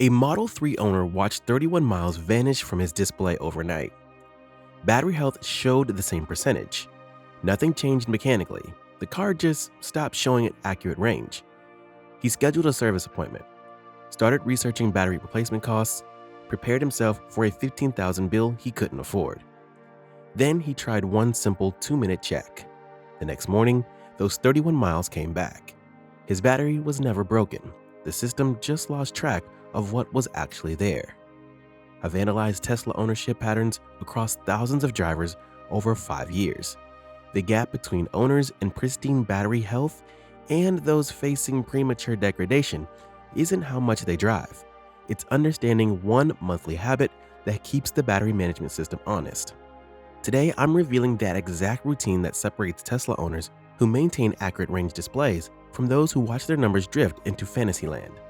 A Model 3 owner watched 31 miles vanish from his display overnight. Battery health showed the same percentage. Nothing changed mechanically. The car just stopped showing an accurate range. He scheduled a service appointment, started researching battery replacement costs, prepared himself for a $15,000 bill he couldn't afford. Then he tried one simple 2-minute check. The next morning, those 31 miles came back. His battery was never broken. The system just lost track of what was actually there. I've analyzed Tesla ownership patterns across thousands of drivers over 5 years. The gap between owners in pristine battery health and those facing premature degradation isn't how much they drive. It's understanding one monthly habit that keeps the battery management system honest. Today, I'm revealing that exact routine that separates Tesla owners who maintain accurate range displays from those who watch their numbers drift into fantasyland.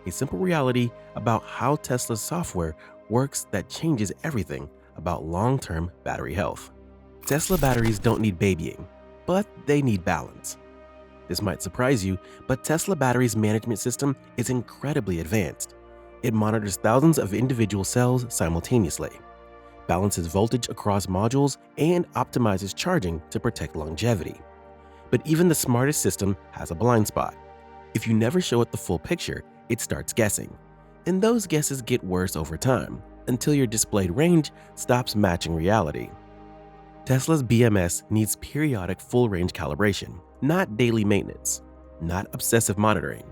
A simple reality about how Tesla's software works that changes everything about long-term battery health. Tesla batteries don't need babying, but they need balance. This might surprise you, but Tesla batteries management system is incredibly advanced. It monitors thousands of individual cells simultaneously, balances voltage across modules, and optimizes charging to protect longevity. But even the smartest system has a blind spot. If you never show it the full picture, it starts guessing. And those guesses get worse over time, until your displayed range stops matching reality. Tesla's BMS needs periodic full-range calibration, not daily maintenance, not obsessive monitoring,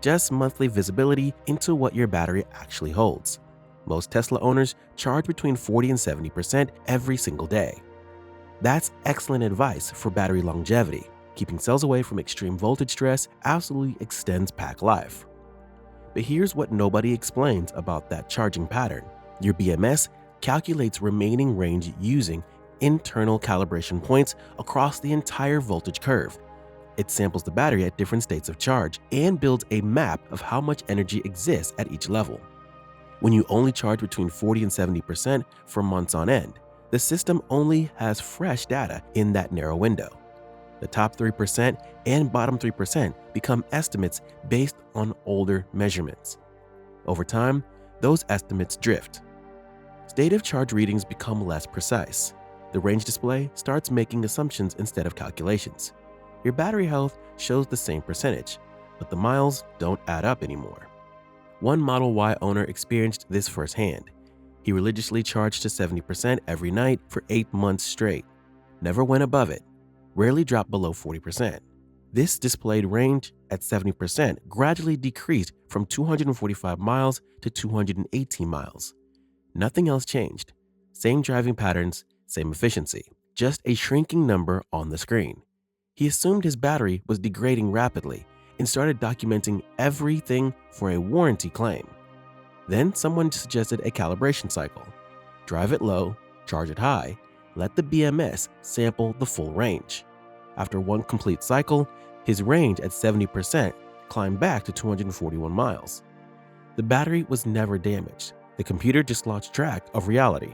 just monthly visibility into what your battery actually holds. Most Tesla owners charge between 40 and 70% every single day. That's excellent advice for battery longevity. Keeping cells away from extreme voltage stress absolutely extends pack life. But here's what nobody explains about that charging pattern. Your BMS calculates remaining range using internal calibration points across the entire voltage curve. It samples the battery at different states of charge and builds a map of how much energy exists at each level. When you only charge between 40 and 70% for months on end, the system only has fresh data in that narrow window. The top 3% and bottom 3% become estimates based on older measurements. Over time, those estimates drift. State of charge readings become less precise. The range display starts making assumptions instead of calculations. Your battery health shows the same percentage, but the miles don't add up anymore. One Model Y owner experienced this firsthand. He religiously charged to 70% every night for 8 months straight, never went above it, rarely dropped below 40%. This displayed range at 70% gradually decreased from 245 miles to 218 miles. Nothing else changed. Same driving patterns, same efficiency, just a shrinking number on the screen. He assumed his battery was degrading rapidly and started documenting everything for a warranty claim. Then someone suggested a calibration cycle. Drive it low, charge it high, let the BMS sample the full range. After one complete cycle, his range at 70% climbed back to 241 miles. The battery was never damaged. The computer just lost track of reality.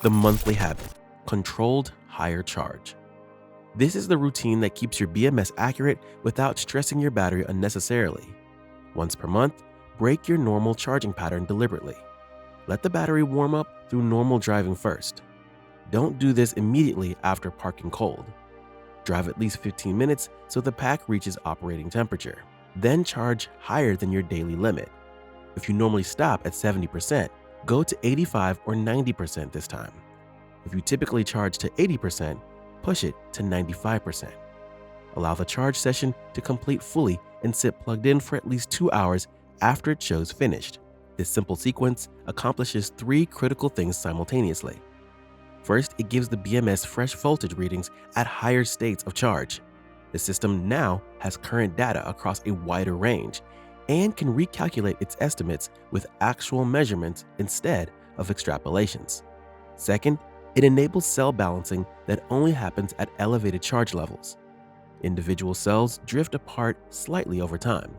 The monthly habit, controlled higher charge. This is the routine that keeps your BMS accurate without stressing your battery unnecessarily. Once per month, break your normal charging pattern deliberately. Let the battery warm up through normal driving first. Don't do this immediately after parking cold. Drive at least 15 minutes so the pack reaches operating temperature. Then charge higher than your daily limit. If you normally stop at 70%, go to 85 or 90% this time. If you typically charge to 80%, push it to 95%. Allow the charge session to complete fully and sit plugged in for at least 2 hours after it shows finished. This simple sequence accomplishes 3 critical things simultaneously. First, it gives the BMS fresh voltage readings at higher states of charge. The system now has current data across a wider range and can recalculate its estimates with actual measurements instead of extrapolations. Second, it enables cell balancing that only happens at elevated charge levels. Individual cells drift apart slightly over time.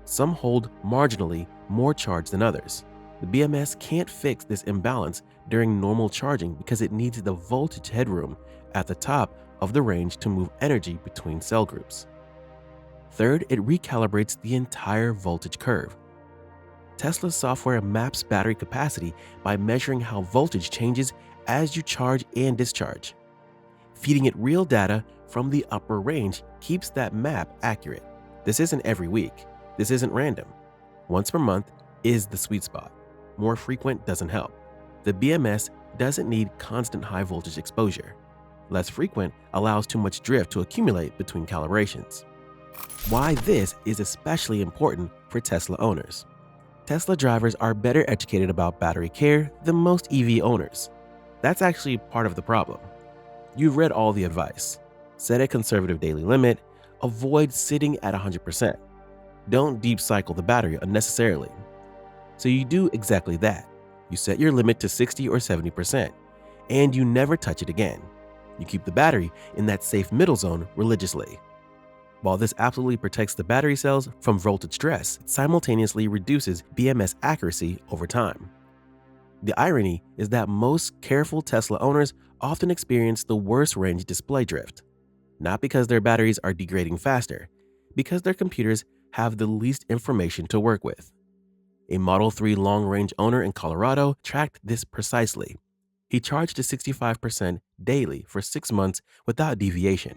Some hold marginally more charge than others. The BMS can't fix this imbalance during normal charging because it needs the voltage headroom at the top of the range to move energy between cell groups. Third, it recalibrates the entire voltage curve. Tesla's software maps battery capacity by measuring how voltage changes as you charge and discharge. Feeding it real data from the upper range keeps that map accurate. This isn't every week. This isn't random. Once per month is the sweet spot. More frequent doesn't help. The BMS doesn't need constant high voltage exposure. Less frequent allows too much drift to accumulate between calibrations. Why this is especially important for Tesla owners. Tesla drivers are better educated about battery care than most EV owners. That's actually part of the problem. You've read all the advice. Set a conservative daily limit, avoid sitting at 100%. Don't deep cycle the battery unnecessarily. So you do exactly that. You set your limit to 60 or 70%, and you never touch it again. You keep the battery in that safe middle zone religiously. While this absolutely protects the battery cells from voltage stress, it simultaneously reduces BMS accuracy over time. The irony is that most careful Tesla owners often experience the worst range display drift, not because their batteries are degrading faster, because their computers have the least information to work with. A Model 3 long-range owner in Colorado tracked this precisely. He charged to 65% daily for 6 months without deviation.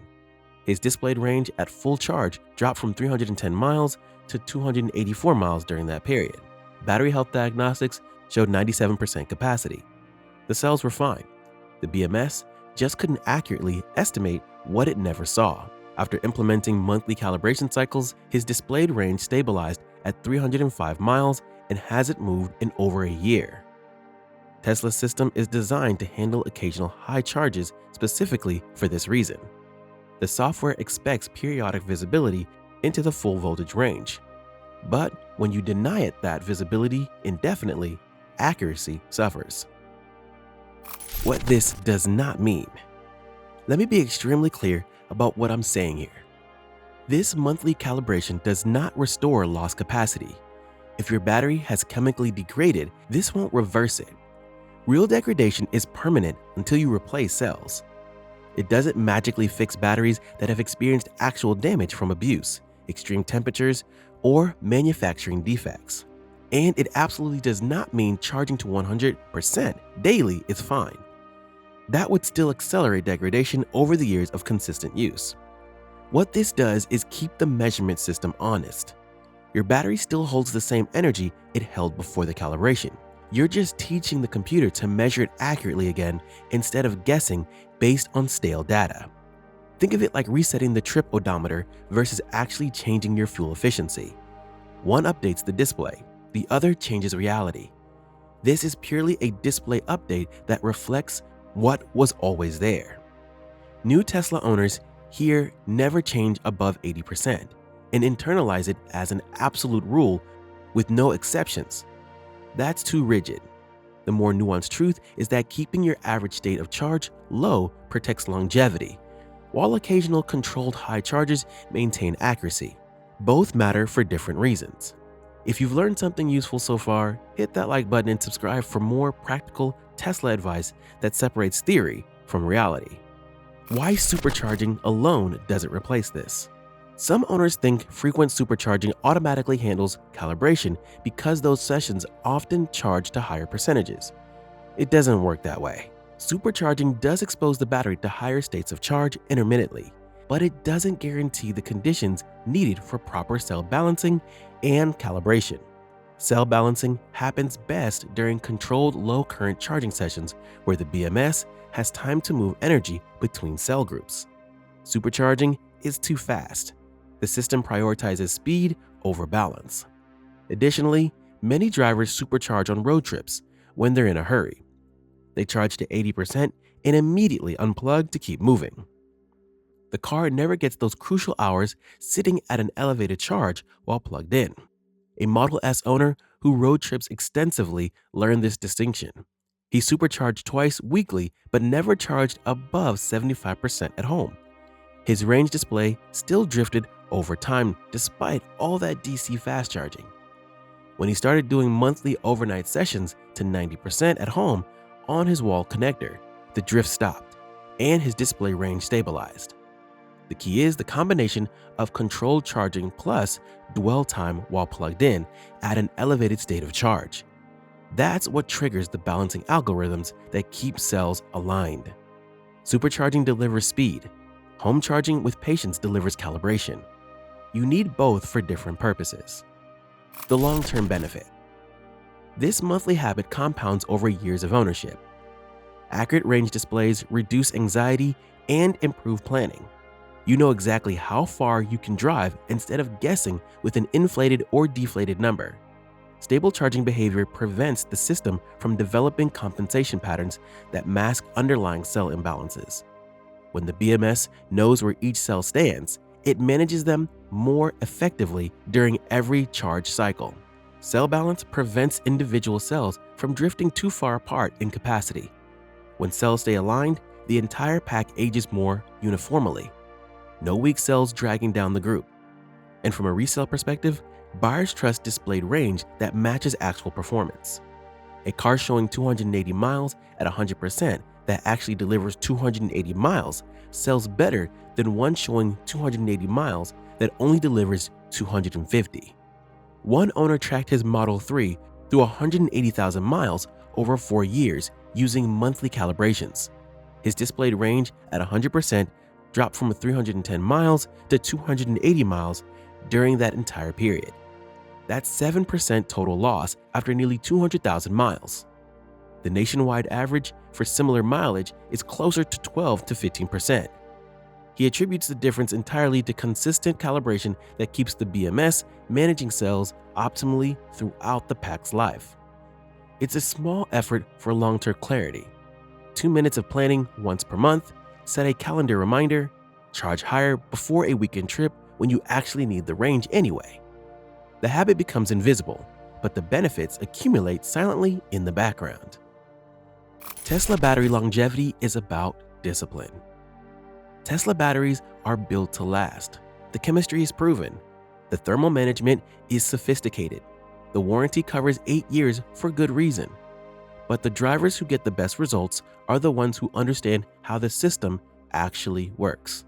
His displayed range at full charge dropped from 310 miles to 284 miles during that period. Battery health diagnostics showed 97% capacity. The cells were fine. The BMS just couldn't accurately estimate what it never saw. After implementing monthly calibration cycles, his displayed range stabilized at 305 miles and hasn't moved in over a year. Tesla's system is designed to handle occasional high charges specifically for this reason. The software expects periodic visibility into the full voltage range. But when you deny it that visibility indefinitely, accuracy suffers. What this does not mean. Let me be extremely clear about what I'm saying here. This monthly calibration does not restore lost capacity. If your battery has chemically degraded, this won't reverse it. Real degradation is permanent until you replace cells. It doesn't magically fix batteries that have experienced actual damage from abuse, extreme temperatures, or manufacturing defects. And it absolutely does not mean charging to 100% daily is fine. That would still accelerate degradation over the years of consistent use. What this does is keep the measurement system honest. Your battery still holds the same energy it held before the calibration. You're just teaching the computer to measure it accurately again instead of guessing based on stale data. Think of it like resetting the trip odometer versus actually changing your fuel efficiency. One updates the display, the other changes reality. This is purely a display update that reflects what was always there. New Tesla owners here never change above 80% and internalize it as an absolute rule with no exceptions. That's too rigid. The more nuanced truth is that keeping your average state of charge low protects longevity, while occasional controlled high charges maintain accuracy. Both matter for different reasons. If you've learned something useful so far, hit that like button and subscribe for more practical Tesla advice that separates theory from reality. Why supercharging alone doesn't replace this? Some owners think frequent supercharging automatically handles calibration because those sessions often charge to higher percentages. It doesn't work that way. Supercharging does expose the battery to higher states of charge intermittently, but it doesn't guarantee the conditions needed for proper cell balancing and calibration. Cell balancing happens best during controlled low current charging sessions where the BMS has time to move energy between cell groups. Supercharging is too fast. The system prioritizes speed over balance. Additionally, many drivers supercharge on road trips when they're in a hurry. They charge to 80% and immediately unplug to keep moving. The car never gets those crucial hours sitting at an elevated charge while plugged in. A Model S owner who road trips extensively learned this distinction. He supercharged twice weekly but never charged above 75% at home. His range display still drifted over time despite all that DC fast charging. When he started doing monthly overnight sessions to 90% at home on his wall connector, the drift stopped and his display range stabilized. The key is the combination of controlled charging plus dwell time while plugged in at an elevated state of charge. That's what triggers the balancing algorithms that keep cells aligned. Supercharging delivers speed. Home charging with patience delivers calibration. You need both for different purposes. The long-term benefit. This monthly habit compounds over years of ownership. Accurate range displays reduce anxiety and improve planning. You know exactly how far you can drive instead of guessing with an inflated or deflated number. Stable charging behavior prevents the system from developing compensation patterns that mask underlying cell imbalances. When the BMS knows where each cell stands, it manages them more effectively during every charge cycle. Cell balance prevents individual cells from drifting too far apart in capacity. When cells stay aligned, the entire pack ages more uniformly. No weak cells dragging down the group. And from a resale perspective, buyers trust displayed range that matches actual performance. A car showing 280 miles at 100% that actually delivers 280 miles sells better than one showing 280 miles that only delivers 250. One owner tracked his Model 3 through 180,000 miles over 4 years using monthly calibrations. His displayed range at 100% dropped from 310 miles to 280 miles during that entire period. That's 7% total loss after nearly 200,000 miles. The nationwide average for similar mileage is closer to 12 to 15%. He attributes the difference entirely to consistent calibration that keeps the BMS managing cells optimally throughout the pack's life. It's a small effort for long-term clarity. 2 minutes of planning once per month, set a calendar reminder, charge higher before a weekend trip when you actually need the range anyway. The habit becomes invisible, but the benefits accumulate silently in the background. Tesla battery longevity is about discipline. Tesla batteries are built to last. The chemistry is proven. The thermal management is sophisticated. The warranty covers 8 years for good reason. But the drivers who get the best results are the ones who understand how the system actually works.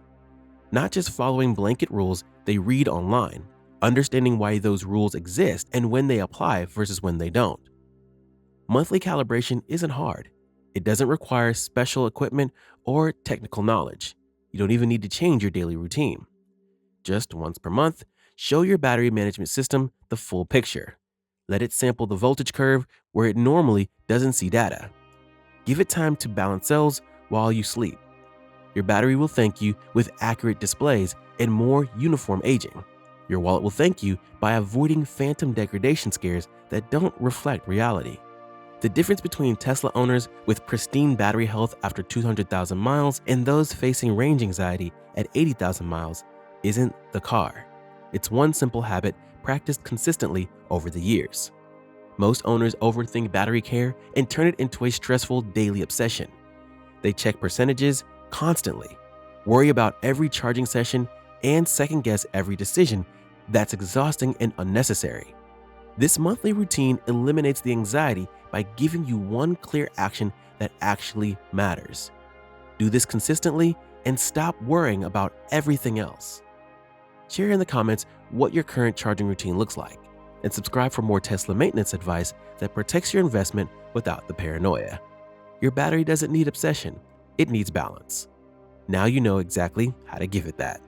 Not just following blanket rules they read online, understanding why those rules exist and when they apply versus when they don't. Monthly calibration isn't hard. It doesn't require special equipment or technical knowledge. You don't even need to change your daily routine. Just once per month, show your battery management system the full picture. Let it sample the voltage curve where it normally doesn't see data. Give it time to balance cells while you sleep. Your battery will thank you with accurate displays and more uniform aging. Your wallet will thank you by avoiding phantom degradation scares that don't reflect reality. The difference between Tesla owners with pristine battery health after 200,000 miles and those facing range anxiety at 80,000 miles isn't the car. It's one simple habit practiced consistently over the years. Most owners overthink battery care and turn it into a stressful daily obsession. They check percentages constantly, worry about every charging session, and second-guess every decision. That's exhausting and unnecessary. This monthly routine eliminates the anxiety by giving you one clear action that actually matters. Do this consistently and stop worrying about everything else. Share in the comments what your current charging routine looks like, and subscribe for more Tesla maintenance advice that protects your investment without the paranoia. Your battery doesn't need obsession, it needs balance. Now you know exactly how to give it that.